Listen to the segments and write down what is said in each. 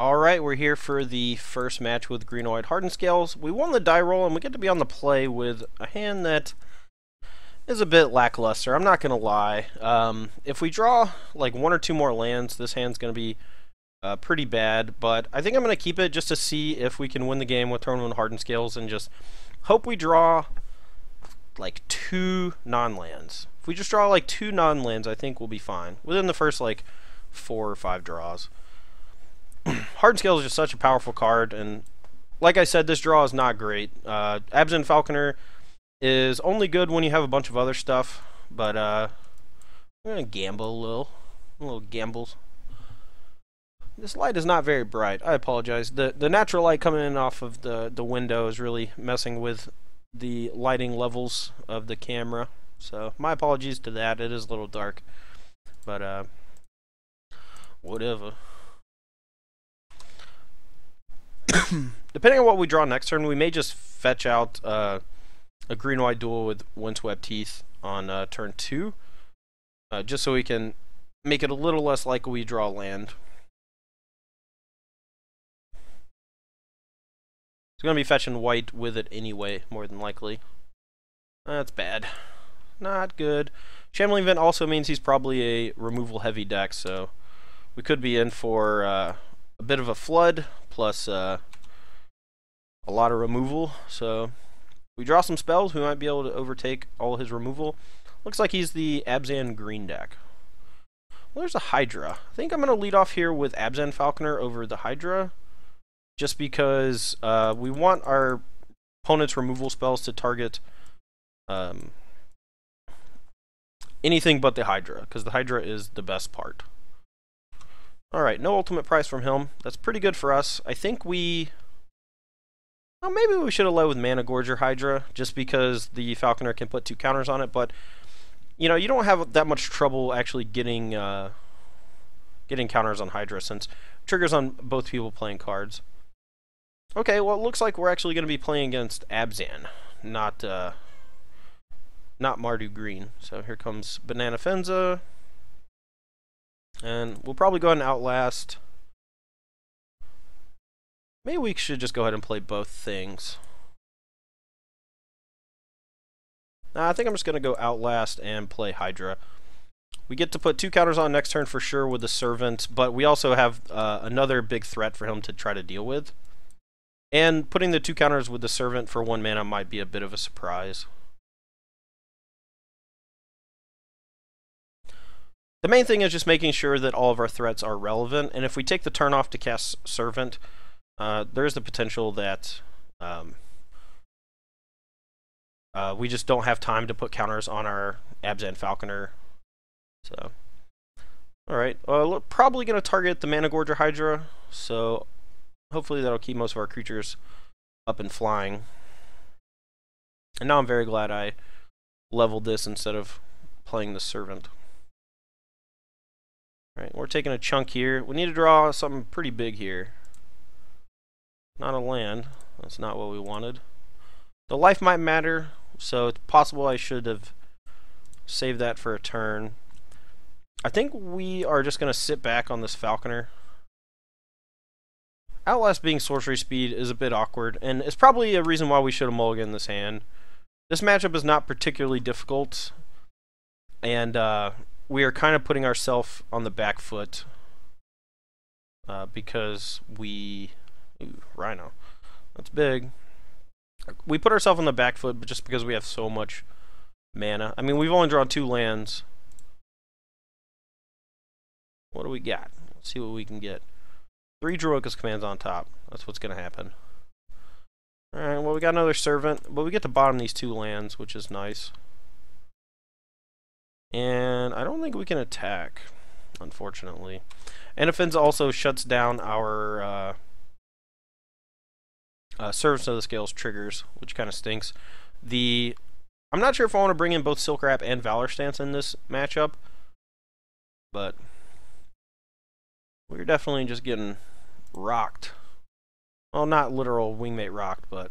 Alright, we're here for the first match with green and white hardened scales. We won the die roll and we get to be on the play with a hand that is a bit lackluster, I'm not going to lie. If we draw like one or two more lands, this hand's going to be pretty bad, but I think I'm going to keep it just to see if we can win the game with turn 1 hardened scales and just hope we draw like 2 non-lands. If we just draw like 2 non-lands, I think we'll be fine within the first like 4 or 5 draws. Hardened Scale is just such a powerful card, and like I said, this draw is not great. Absent Falconer is only good when you have a bunch of other stuff, but I'm gonna gamble a little gambles. This light is not very bright. I apologize. The natural light coming in off of the window is really messing with the lighting levels of the camera. So my apologies to that. It is a little dark, but whatever. Depending on what we draw next turn, we may just fetch out a green-white duel with Windswept Teeth on turn 2, just so we can make it a little less likely we draw land. It's going to be fetching white with it anyway, more than likely. That's bad. Not good. Shambling Vent also means he's probably a removal-heavy deck, so we could be in for a bit of a flood, plus a lot of removal. So we draw some spells, we might be able to overtake all his removal. Looks like he's the Abzan green deck. Well, there's a Hydra. I think I'm going to lead off here with Abzan Falconer over the Hydra, just because we want our opponent's removal spells to target anything but the Hydra, because the Hydra is the best part. Alright, no ultimate price from him. That's pretty good for us. I think we... Well, maybe we should have led with Mana Gorger Hydra, just because the Falconer can put 2 counters on it, but, you know, you don't have that much trouble actually getting counters on Hydra, since it triggers on both people playing cards. Okay, well, it looks like we're actually going to be playing against Abzan, not Mardu Green. So here comes Banana Fenza. And we'll probably go ahead and outlast. Maybe we should just go ahead and play both things. Nah, I think I'm just going to go outlast and play Hydra. We get to put 2 counters on next turn for sure with the Servant, but we also have another big threat for him to try to deal with. And putting the 2 counters with the Servant for 1 mana might be a bit of a surprise. The main thing is just making sure that all of our threats are relevant, and if we take the turn off to cast Servant, there's the potential that we just don't have time to put counters on our Abzan Falconer. So, alright, probably going to target the Mana Gorger Hydra, so hopefully that'll keep most of our creatures up and flying. And now I'm very glad I leveled this instead of playing the Servant. Alright, we're taking a chunk here. We need to draw something pretty big here. Not a land. That's not what we wanted. The life might matter, so it's possible I should have saved that for a turn. I think we are just going to sit back on this Falconer. Outlast being sorcery speed is a bit awkward, and it's probably a reason why we should have mulliganed this hand. This matchup is not particularly difficult, and we are kind of putting ourselves on the back foot because we... Ooh, Rhino. That's big. We put ourselves on the back foot but just because we have so much mana. I mean, we've only drawn 2 lands. What do we got? Let's see what we can get. 3 Drogoka's commands on top. That's what's going to happen. Alright, well, we got another Servant, but we get to bottom these 2 lands, which is nice. And I don't think we can attack, unfortunately. And Fenza also shuts down our Servants of the Scales triggers, which kind of stinks. I'm not sure if I want to bring in both Silk Wrap and Valor Stance in this matchup, but we're definitely just getting rocked. Well, not literal wingmate rocked, but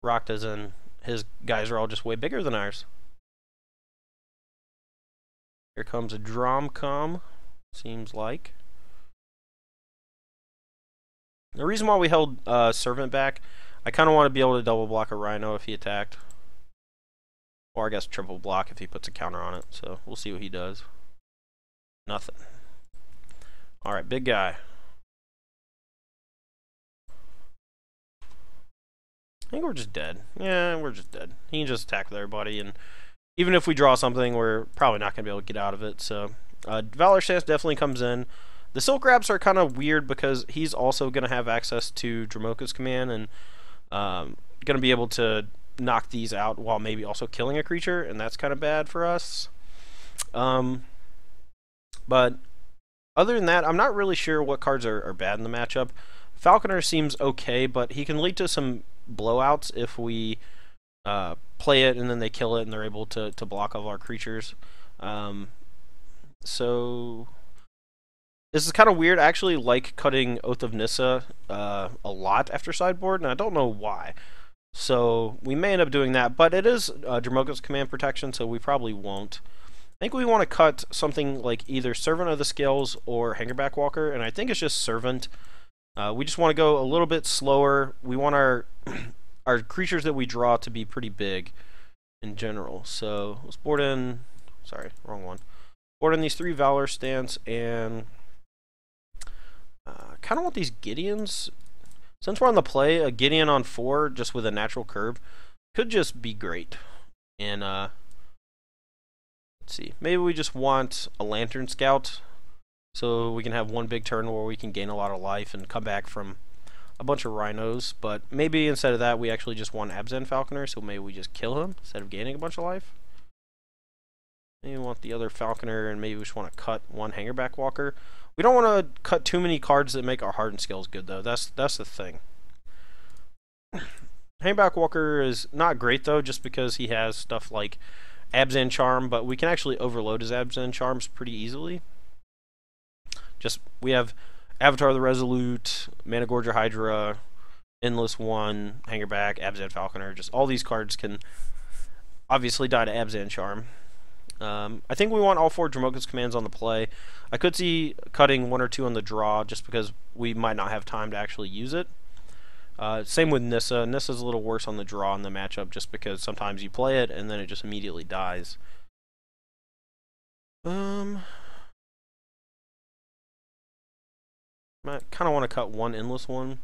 rocked as in his guys are all just way bigger than ours. Here comes a Dromcom, seems like. The reason why we held Servant back, I kind of want to be able to double block a Rhino if he attacked. Or I guess triple block if he puts a counter on it. So we'll see what he does. Nothing. Alright, big guy. I think we're just dead. Yeah, we're just dead. He can just attack with everybody, and even if we draw something, we're probably not going to be able to get out of it. So, Valor Stance definitely comes in. The Silk Wraps are kind of weird because he's also going to have access to Dromoka's command and going to be able to knock these out while maybe also killing a creature, and that's kind of bad for us. But other than that, I'm not really sure what cards are bad in the matchup. Falconer seems okay, but he can lead to some blowouts if we play it and then they kill it and they're able to block all our creatures. So this is kind of weird. I actually like cutting Oath of Nissa a lot after sideboard, and I don't know why. So we may end up doing that, but it is Dromoka's command protection, so we probably won't. I think we want to cut something like either Servant of the Scales or Hangerback Walker, and I think it's just Servant. We just want to go a little bit slower. We want our our creatures that we draw to be pretty big in general. So let's board in. Sorry, wrong one. Board in these 3 Valor Stance, and kind of want these Gideons. Since we're on the play, a Gideon on 4 just with a natural curve could just be great. And let's see, maybe we just want a Lantern Scout, so we can have one big turn where we can gain a lot of life and come back from a bunch of Rhinos. But maybe instead of that, we actually just want Abzan Falconer, so maybe we just kill him instead of gaining a bunch of life. Maybe we want the other Falconer, and maybe we just want to cut one Hangerback Walker. We don't want to cut too many cards that make our Hardened skills good, though. That's the thing. Hangerback Walker is not great, though, just because he has stuff like Abzan Charm, but we can actually overload his Abzan Charms pretty easily. We have Avatar the Resolute, Managorger Hydra, Endless One, Hangerback, Abzan Falconer. Just all these cards can obviously die to Abzan Charm. I think we want all 4 Dromoka's commands on the play. I could see cutting 1 or 2 on the draw just because we might not have time to actually use it. Same with Nissa. Nissa's a little worse on the draw in the matchup just because sometimes you play it and then it just immediately dies. I kind of want to cut 1 Endless One.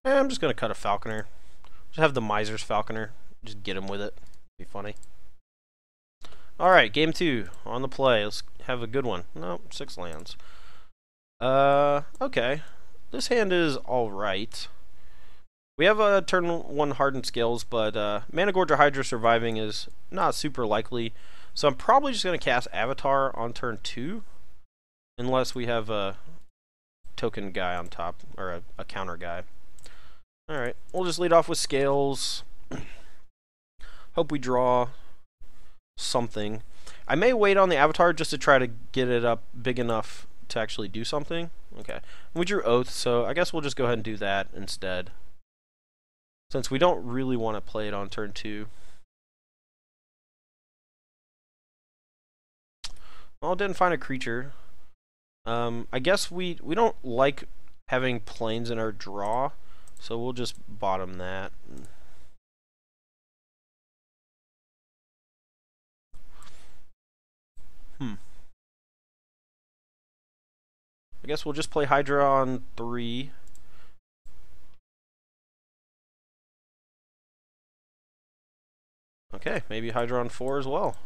I'm just going to cut a Falconer. Just have the Miser's Falconer. Just get him with it. Be funny. Alright, game 2. On the play. Let's have a good one. No, 6 lands. Okay. This hand is alright. We have a turn 1 Hardened Scales, but Managorger Hydra surviving is not super likely. So I'm probably just going to cast Avatar on turn 2. Unless we have a token guy on top, or a counter guy. Alright, we'll just lead off with Scales. Hope we draw something. I may wait on the Avatar just to try to get it up big enough to actually do something. Okay, we drew Oath, so I guess we'll just go ahead and do that instead, since we don't really want to play it on turn 2. Well, didn't find a creature. I guess we don't like having planes in our draw, so we'll just bottom that. I guess we'll just play Hydra on 3. Okay, maybe Hydra on 4 as well.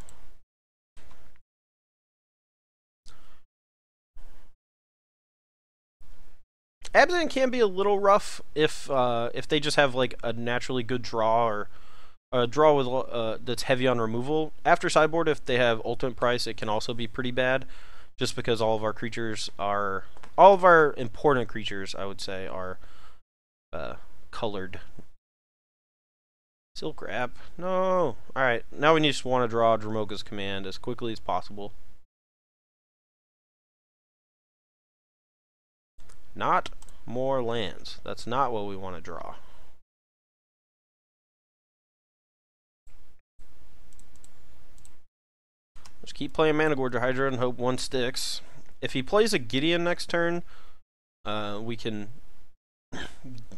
Abzan can be a little rough if they just have like a naturally good draw, or a draw with that's heavy on removal. After sideboard, if they have ultimate price, it can also be pretty bad, just because all of our important creatures, I would say, are colored. Silk Wrap. No. Alright, now we just want to draw Dromoka's command as quickly as possible. Not more lands. That's not what we want to draw. Just keep playing Managorger Hydra and hope one sticks. If he plays a Gideon next turn, we can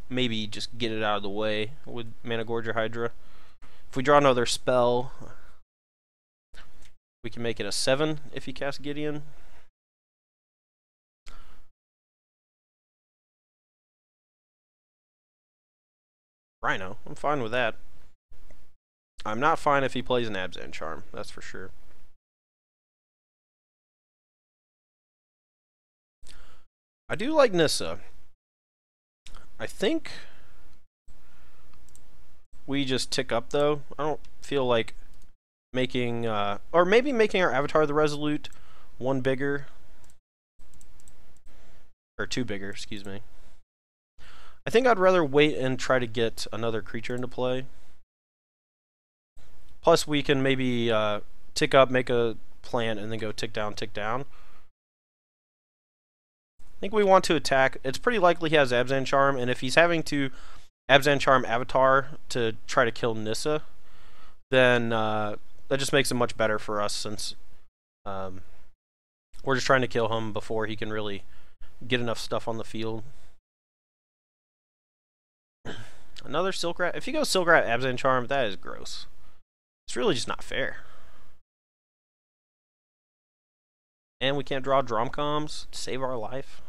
maybe just get it out of the way with Managorger Hydra. If we draw another spell, we can make it a 7 if he casts Gideon. Rhino, I'm fine with that. I'm not fine if he plays an Abzan Charm, that's for sure. I do like Nissa. I think we just tick up though. I don't feel like making, or maybe making our Avatar the Resolute 1 bigger. Or 2 bigger, excuse me. I think I'd rather wait and try to get another creature into play. Plus we can maybe tick up, make a plant, and then go tick down, tick down. I think we want to attack. It's pretty likely he has Abzan Charm, and if he's having to Abzan Charm Avatar to try to kill Nissa, then that just makes it much better for us, since we're just trying to kill him before he can really get enough stuff on the field. Another Silk Rat. If you go Silk Rat Abzan Charm, that is gross. It's really just not fair. And we can't draw Dromcoms to save our life.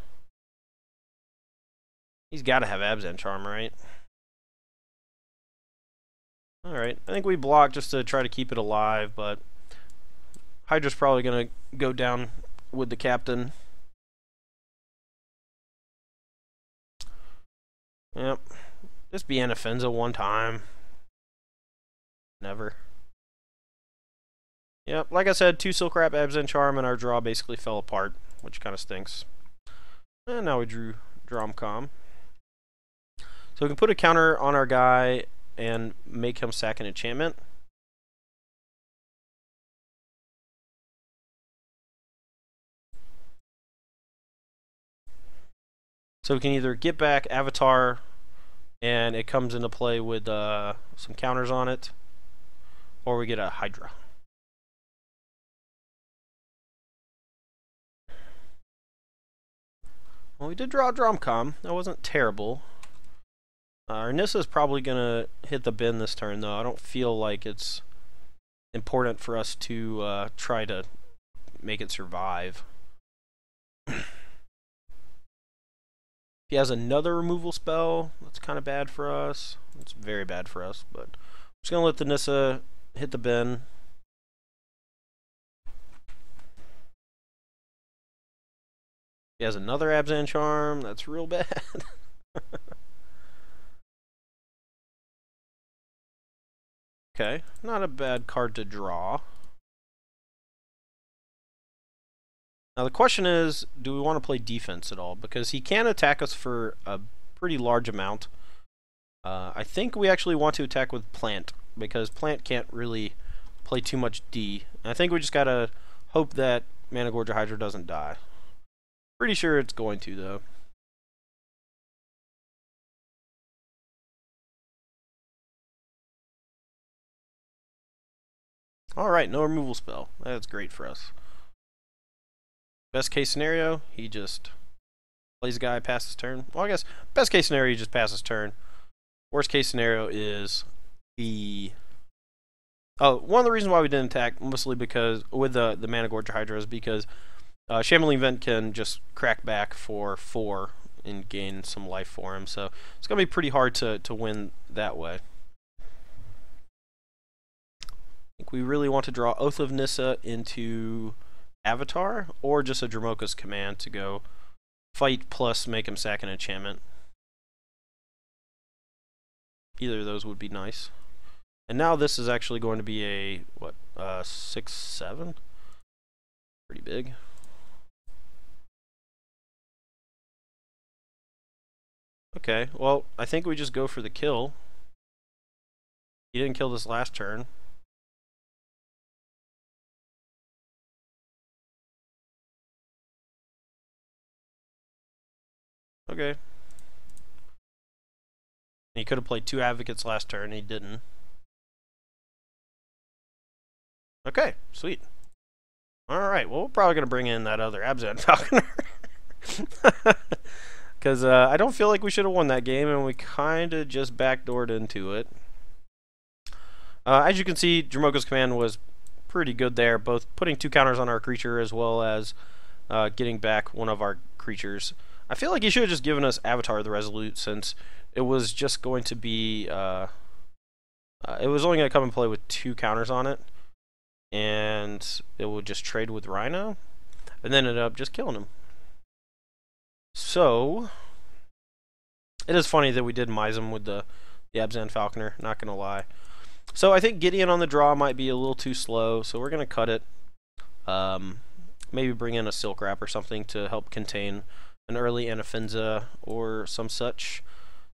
He's got to have Abzan Charm, right? Alright, I think we block just to try to keep it alive, but Hydra's probably going to go down with the captain. Yep. Just be Anafenza one time. Never. Yep, like I said, 2 Silk Wrap, Abzan Charm, and our draw basically fell apart, which kind of stinks. And now we drew Dromcom. So we can put a counter on our guy and make him sack an enchantment. So we can either get back Avatar, and it comes into play with some counters on it, or we get a Hydra. Well, we did draw a Dromcom. That wasn't terrible. Our Nissa's probably going to hit the bin this turn, though. I don't feel like it's important for us to try to make it survive. He has another removal spell. That's kind of bad for us. It's very bad for us, but I'm just going to let the Nissa hit the bin. He has another Abzan Charm. That's real bad. Okay, not a bad card to draw. Now the question is, do we want to play defense at all? Because he can attack us for a pretty large amount. I think we actually want to attack with Plant, because Plant can't really play too much D. And I think we just gotta hope that Managorger Hydra doesn't die. Pretty sure it's going to, though. Alright, no removal spell. That's great for us. Best case scenario, he just plays a guy past his turn. Well, I guess best case scenario, he just passes turn. Worst case scenario is the... Oh, one of the reasons why we didn't attack, mostly because, with the Managorger Hydra, is because Shambling Vent can just crack back for 4 and gain some life for him. So it's going to be pretty hard to win that way. I think we really want to draw Oath of Nissa into Avatar, or just a Dromoka's Command to go fight plus make him sack an enchantment. Either of those would be nice. And now this is actually going to be a, what, 6/7? Pretty big. Okay, well, I think we just go for the kill. He didn't kill this last turn. Okay. He could have played 2 Advocates last turn, he didn't. Okay, sweet. Alright, well, we're probably going to bring in that other Abzan Falconer. Because I don't feel like we should have won that game, and we kind of just backdoored into it. As you can see, Dramoko's command was pretty good there, both putting 2 counters on our creature as well as getting back one of our creatures. I feel like he should have just given us Avatar the Resolute, since it was just going to be... it was only going to come and play with 2 counters on it, and it would just trade with Rhino, and then ended up just killing him. So, it is funny that we did mise him with the Abzan Falconer, not going to lie. So I think Gideon on the draw might be a little too slow, so we're going to cut it. Maybe bring in a Silk Wrap or something to help contain an early Anafenza or some such.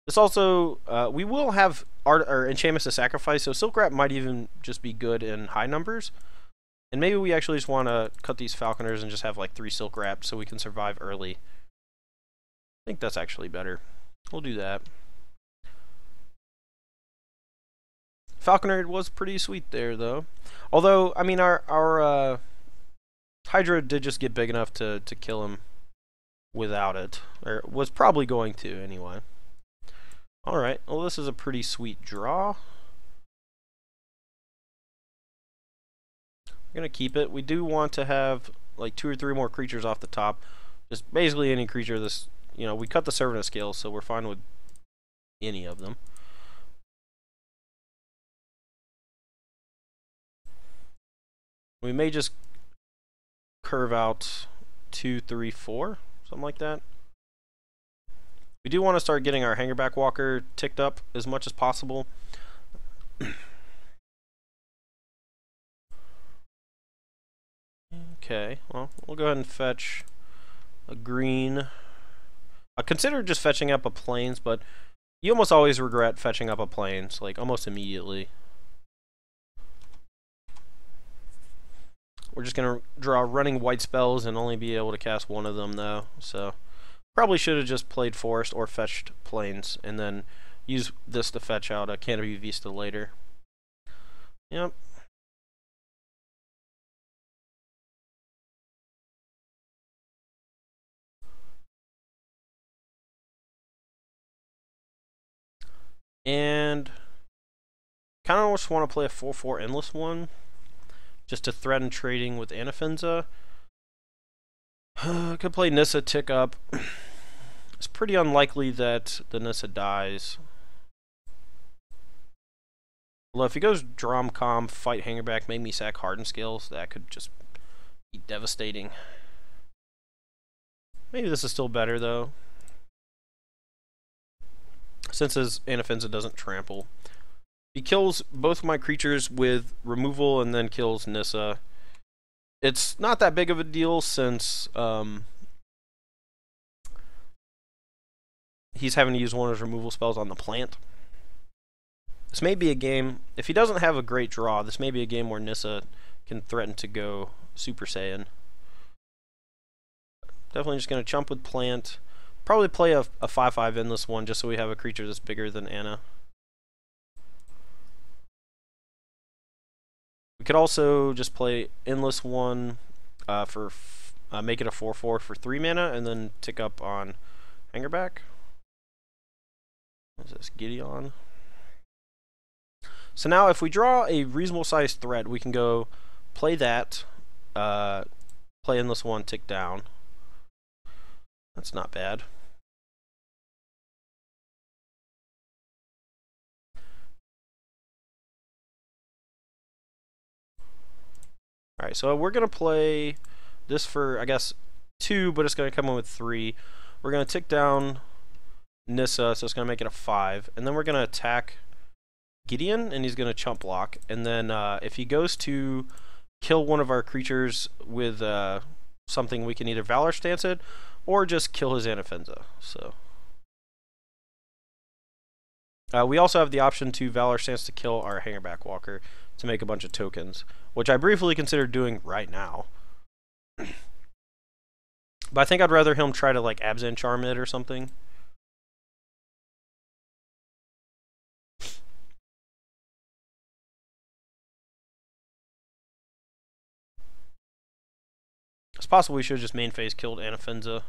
This also, we will have Enchantments to sacrifice, so Silk Wrap might even just be good in high numbers. And maybe we actually just want to cut these Falconers and just have like 3 Silk Wraps so we can survive early. I think that's actually better. We'll do that. Falconer was pretty sweet there, though. Although, I mean, our Hydra did just get big enough to kill him without it. Or was probably going to, anyway. Alright, well, this is a pretty sweet draw. We're going to keep it. We do want to have, like, 2 or 3 more creatures off the top. Just basically any creature this... You know, we cut the Servant of Scales, so we're fine with any of them. We may just curve out 2, 3, 4, something like that. We do want to start getting our Hangerback Walker ticked up as much as possible. Okay, well, we'll go ahead and fetch a green. I consider just fetching up a Plains, but you almost always regret fetching up a Plains, like almost immediately. We're just going to draw running white spells and only be able to cast one of them, though. So, probably should have just played Forest or fetched Plains, and then use this to fetch out a Canopy Vista later. Yep. And kind of just want to play a 4/4 Endless one, just to threaten trading with Anafenza. Could play Nissa tick up. It's pretty unlikely that the Nissa dies. Although if he goes Dromcom, fight Hangerback, make me sack Hardened Scales, that could just be devastating. Maybe this is still better though, since his Anafenza doesn't trample. He kills both my creatures with removal and then kills Nissa. It's not that big of a deal since he's having to use one of his removal spells on the plant. This may be a game, if he doesn't have a great draw, this may be a game where Nissa can threaten to go Super Saiyan. Definitely just going to chump with plant. Probably play a 5/5 Endless one just so we have a creature that's bigger than Anna. We could also just play Endless one for make it a 4/4 for 3 mana and then tick up on Hangerback. What is this, Gideon? So now if we draw a reasonable sized threat, we can go play that, play Endless one, tick down. That's not bad. Alright, so we're going to play this for, I guess, 2, but it's going to come in with 3. We're going to tick down Nissa, so it's going to make it a 5. And then we're going to attack Gideon, and he's going to chump block. And then if he goes to kill one of our creatures with something, we can either Valor Stance it, or just kill his Anafenza. So we also have the option to Valor Stance to kill our Hangerback Walker to make a bunch of tokens, which I briefly considered doing right now. But I think I'd rather him try to like Abzan Charm it or something. It's possible we should have just main phase killed Anafenza.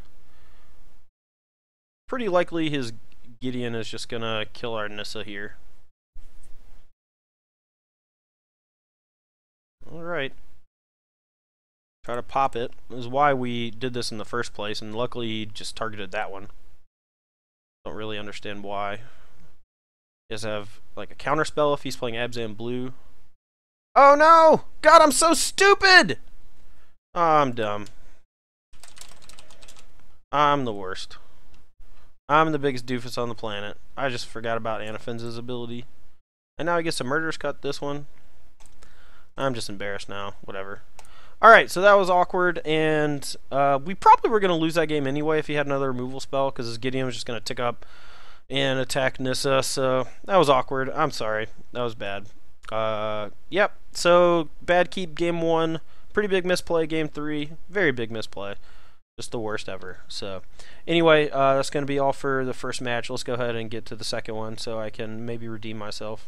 Pretty likely his Gideon is just gonna kill our Nissa here. Alright. Try to pop it. This is why we did this in the first place, and luckily he just targeted that one. Don't really understand why. He does have like a counter spell if he's playing Abzan blue. Oh no! God, I'm so stupid! Oh, I'm dumb. I'm the worst. I'm the biggest doofus on the planet. I just forgot about Anafenza's ability. And now he gets a Murderous Cut this one. I'm just embarrassed now. Whatever. Alright, so that was awkward, and we probably were going to lose that game anyway if he had another removal spell, because his Gideon was just going to tick up and attack Nissa, so that was awkward. I'm sorry. That was bad. Yep, so bad keep game 1, pretty big misplay game 3, very big misplay. Just the worst ever. So anyway, that's going to be all for the first match. Let's go ahead and get to the second one so I can maybe redeem myself.